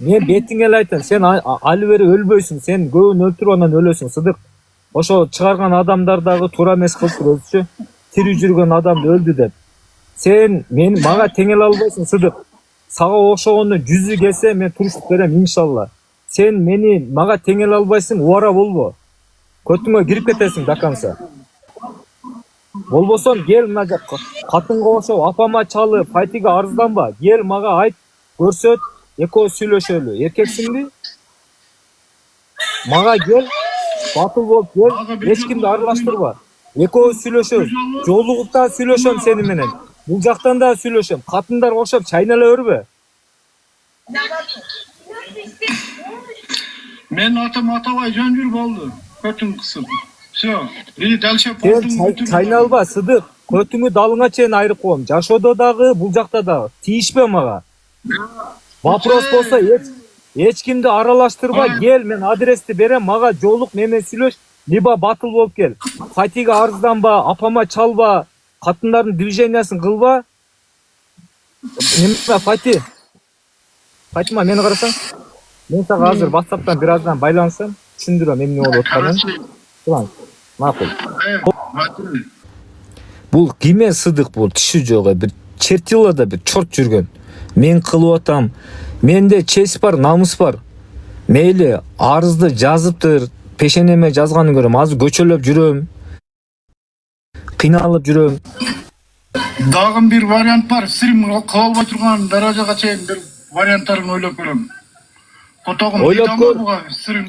Men бетиңе эле айтам, сен али бери өлбөйсүң, сен көбүн өлтүрүп анан өлөсүң, Сыдык. Ошо чыгарган адамдар дагы туура эмес кылып өзүчү. Тирүү жүргөн адамды өлдү деп. Сен мага тең эле албайсың, Сыдык. Сага окшогону жүзү келсе мен туруштук берем иншалла. Сен мага тең эле албайсың, убара болбо. Көтүңө кирип кетесиң даканса. Болбосом кел мына жакка. Катынга окшоп апама чалы, Фатиге арызданба. Кел мага айт, көрсөт, экөөбүз сүйлөшөлү. Эркексиңби? Мага кел, батыл болуп кел, эч кимди аралаштырба. Экөөбүз сүйлөшөбүз. Жолугуп да сүйлөшөм сени менен. Бул жактан да сүйлөшөм. Катындар окшоп чайнала өрбө. Мен атым Атабай Жөнжүр болду. Көтүң кысып. Всё. Мени далшап Сен чайналба, Сыдык. Көтүңү далыңа чейин айырып коем. Жашоодо дагы, бул жакта дагы. Тийишпе мага. Вопрос болсо эч кимди аралаштырбай, кел, мен адрести берем, мага жолук, мен менен сүйлөш, либо батыл болуп кел. Фатиге арызданба, апама чалба, катындардын движениясын кылба. Неме Фати? Фатима, мени карасаң? Мен сага азыр WhatsApp'тан бир аздан байланышам, түшүндүрөм эмне болуп атканын. Туран, макул. Бул киме Сыдык бул тиши жок, бир чертилада бир чорт жүргөн. Мен кылып атам. Менде честь бар, намыс бар. Мейли арызды жазыптыр, пешенеме жазганын көрөм. Азыр көчөлөп жүрөм. Кыйналып жүрөм. Дагы бир вариант бар. Сирим кыла албай турган даражага чейин бир варианттарын ойлоп көрөм. Котогум буга сирим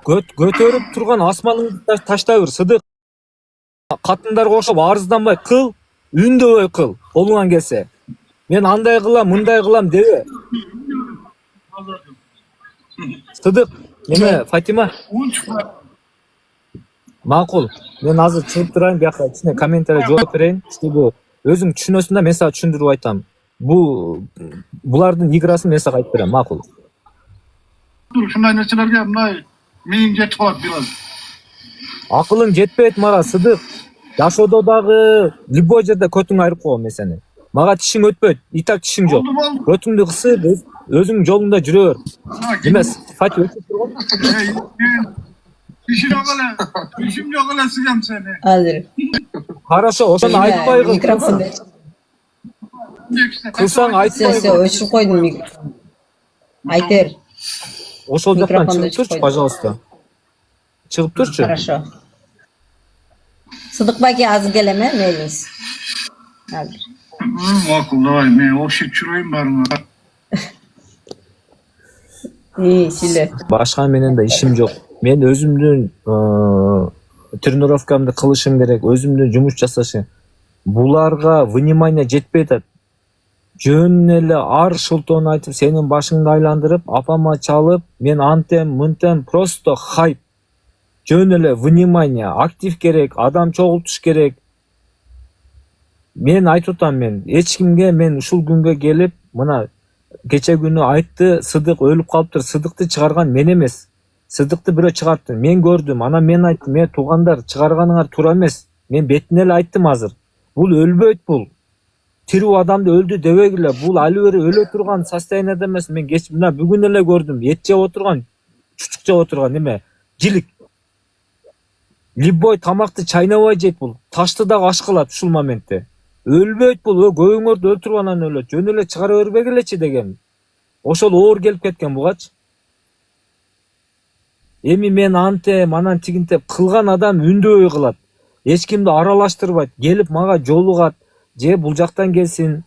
Көтөрүп турган асманыңды таштабыр, Сыдык. Катындарга окшоп арызданбай кыл, үндөбөй кыл, колуңан келсе. Мен андай кылам, мындай кылам дебе. Сыдык, неме Фатима? Макул. Мен азыр чыгып турайын, бияка ичине комментарий жооп берейин. Чтобы өзүң түшүнөсүң да, мен сага түшүндүрүп айтам. Булардын играсын мен сага айтып берем, макул. Ушундай нерселерге мындай миң жетип калат бир аз. Акылың жетпейт мага, Сыдык. Жашоодо дагы любой жерде көтүң айырып коем мен сени. Мага тишиң өтпөйт, и так тишиң жок. Көтүңдү кысып, өзүң жолуңда жүрө бер. Эмес, Фати өтүп турган. Тишим жок эле сыгам сени. Азыр. Хорошо, ошону айтпай кыл. Микрофон Кылсаң айтпай Все, өчүрүп койдум микрофон. Айтер. Ошол жактан чыгып турчу, пожалуйста. Чыгып турчу. Хорошо. Сыдык баке азыр келеме, мейлиңиз. Азыр. Макул, давай, мен окшоп жүрөйүн барыңа. Сүйлө. Башка менен да ишим жок. Мен өзүмдүн тренировкамды кылышым керек, өзүмдүн жумуш жасашым. Буларга внимание жетпей атат. Жөн эле ар шултон айтып, сенин башыңды айландырып, апама чалып, мен антем, мынтем, просто хайп. Жөн эле внимание, актив керек, адам чогултуш керек. Мен айтып атам, мен эч кимге мен ушул күнгө келип, мына кече күнү айтты, Сыдык өлүп калыптыр. Сыдыкты чыгарган мен эмес. Сыдыкты бирөө чыгартты. Мен көрдүм, анан мен айттым, мен туугандар чыгарганыңар туура эмес. Мен бетине эле айттым азыр. Бул өлбөйт бул. Тирүү адамды өлдү дебегиле, бул али бери өлө турган состоянияда эмес. Мен мына бүгүн эле көрдүм, эт жеп отурган, чучук жеп отурган неме, жилик. Любой тамакты чайнабай жейт бул. Ташты дагы аш кылат ушул моментте. Өлбөйт бул, көбүңөрдү өлтүрүп анан өлөт. Жөн эле чыгара бербегилечи деген. Ошол оор келип кеткен бугачы. Эми мен антем, анан тигинтеп кылган адам үндөбөй кылат. Эч кимди аралаштырбайт, келип мага жолугат, же бул жактан келсин.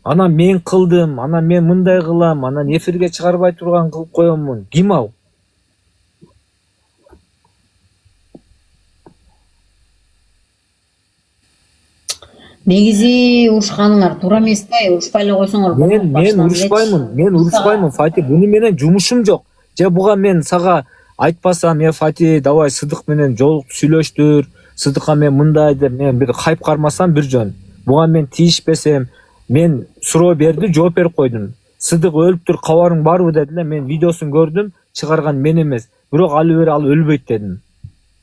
Анан мен кылдым, анан мен мындай кылам, анан эфирге чыгарбай турган кылып коеммун. Ким ал? Негизи урушканыңар туура эмес да, урушпай эле койсоңор болот. Мен урушпаймын, Фати, буну менен жумушум жок. Же буга мен сага айтпасам, Фати, давай Сыдык менен жолук сүйлөштүр, Сыдыкка мен мындай деп мен бир хайп кармасам бир жөн. Буга мен тийишпесем, мен суроо берди, жооп берип койдум. Сыдык өлүптүр, кабарың барбы дедиле, мен видеосун көрдүм, чыгарган мен эмес. Бирок али бери ал өлбөйт дедим.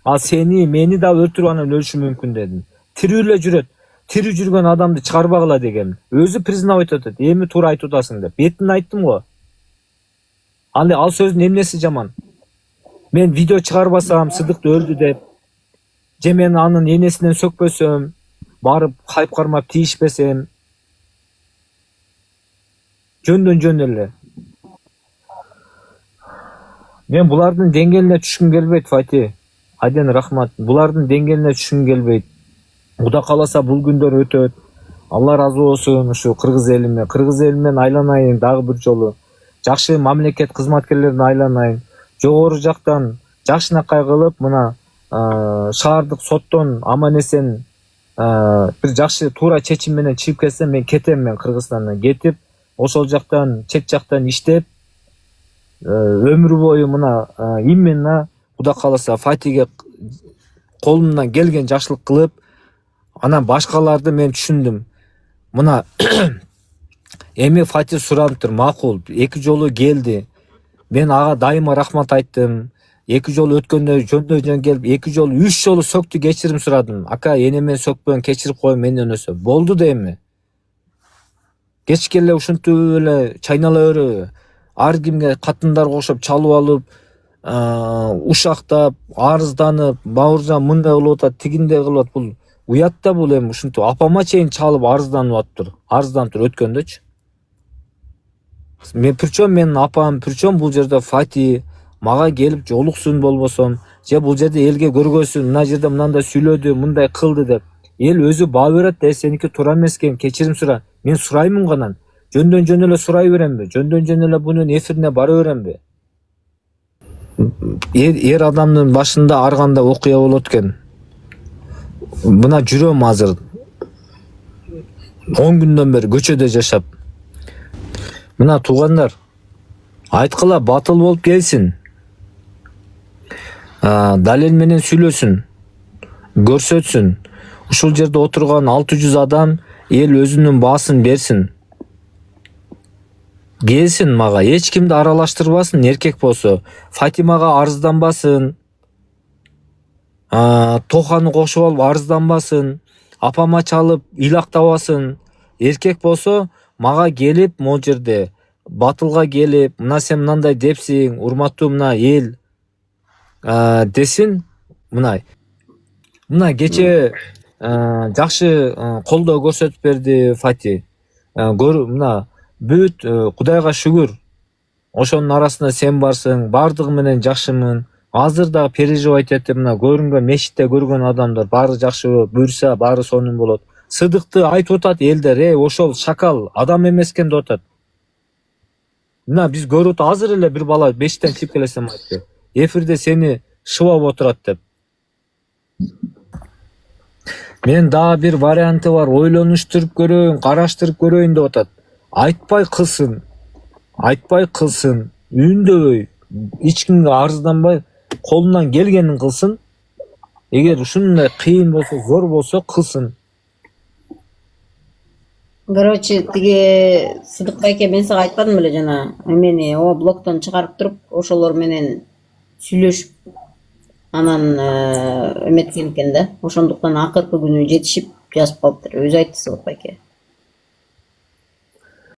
Ал сени, мени да өлтүрүп анан өлүшү мүмкүн дедим. Тирүү эле жүрөт. тири жүргөн адамды чыгарбагыла деген. Өзү признавать этет. Эми туура айтып атасың деп. Бетин айттым го. Ал сөздүн эмнеси жаман? Мен видео чыгарбасам, Сыдыкты өлдү деп, же мен анын энесинен сөкпөсөм, барып хайп кармап тийишпесем, жөндөн жөн эле. Мен булардын деңгээлине түшкүм келбейт, Фати. Айден рахмат. Булардын деңгээлине түшкүм келбейт. Кудай кааласа бул күндөр өтөт. Алла ыраазы болсун ушу кыргыз элиме. Кыргыз элинен айланайын дагы бир жолу. Жакшы мамлекет кызматкерлерин айланайын. Жогору жактан жакшынакай кылып мына шаардык соттон аман эсен бир жакшы туура чечим менен чыгып кетсем, мен кетем, мен Кыргызстандан кетип, ошол жактан чет жактан иштеп, өмүр бою мына именно Кудай кааласа Фатиге колумдан келген жакшылык кылып, анан башкаларды мен түшүндүм. Мына эми Фати сурантыр, макул, 2 жолу келди. Мен ага дайыма рахмат айттым. 2 жолу өткөндө жөн келип, 2 жолу 3 жолу сөктү, кечирим сурадым. Ака, энемен сөкпөң, кечирип кой, менден өсө. Болду да эми. Кечке эле ушинтип эле чайнала береби. Ар кимге катындарга окшоп чалып алып, ушактап, арызданып, Бауыржан мындай болуп атат, тигиндей кылып атат. Бул уят да бул эми ушинтип апама чейин чалып арызданып атыптыр. Арызданып тур өткөндөчү. Мен причем менин апам, причем бул жерде Фати мага келип жолуксун болбосом, же бул жерде элге көргөзсүн, мына жерде мындай сүйлөдү, мындай кылды деп. Эл өзү баа берет да, сеники туура эмес экен, кечирим сура. Мен сураймын гана. Жөндөн жөн эле сурай беремби? Жөндөн жөн эле бунун эфирине бара беремби? Эр адамдын башында ар кандай окуя болот экен. Мына жүрөм азыр 10 күндөн бери көчөдө жашап. Мына туугандар, айткыла батыл болуп келсин. Далел менен сүйлөсүн, көрсөтсүн. Ушул жерде отурган 600 адам эл өзүнүн баасын берсин. Келсин мага, эч кимди аралаштырбасын, эркек болсо. Фатимага арызданбасын. Тоханы кошуп алып арызданбасын. Апама чалып илактабасын. Эркек болсо мага келип, могу жерде батылга келип, мына сен мындай депсиң, урматтуу мына эл десин. Мына кече жакшы колдоо көрсөтүп берди Фати. Мына бүт Кудайга шүгүр. Ошонун арасында сен барсың, бардыгы менен жакшымын. Азыр дагы переживать этип, мына көрүнгөн мешитте көргөн адамдар баары жакшы буйрса, баары сонун болот. Сыдыкты айтып атат элдер, ошол шакал адам эмес экен деп атат. Мына биз көрүп азыр эле бир бала 5тен чыгып келесем айтты. Эфирде сени шыбап отурат деп. Мен дагы бир варианты бар, ойлонуштуруп көрөйүн, караштырып көрөйүн деп атат. Айтпай кылсын, үндөбөй, эч кимге арызданбай, колунан келгенин кылсын. Эгер ушундай кыйын болсо, зор болсо кылсын. Короче, тиги Сыдык байке, мен сага айтпадым беле жана, мени блоктон чыгарып туруп, ошолор менен сүйлөшүп, анан эметкен экен да. Ошондуктан акыркы күнү жетишип жазып калыптыр. Өзү айтты Сыдык байке.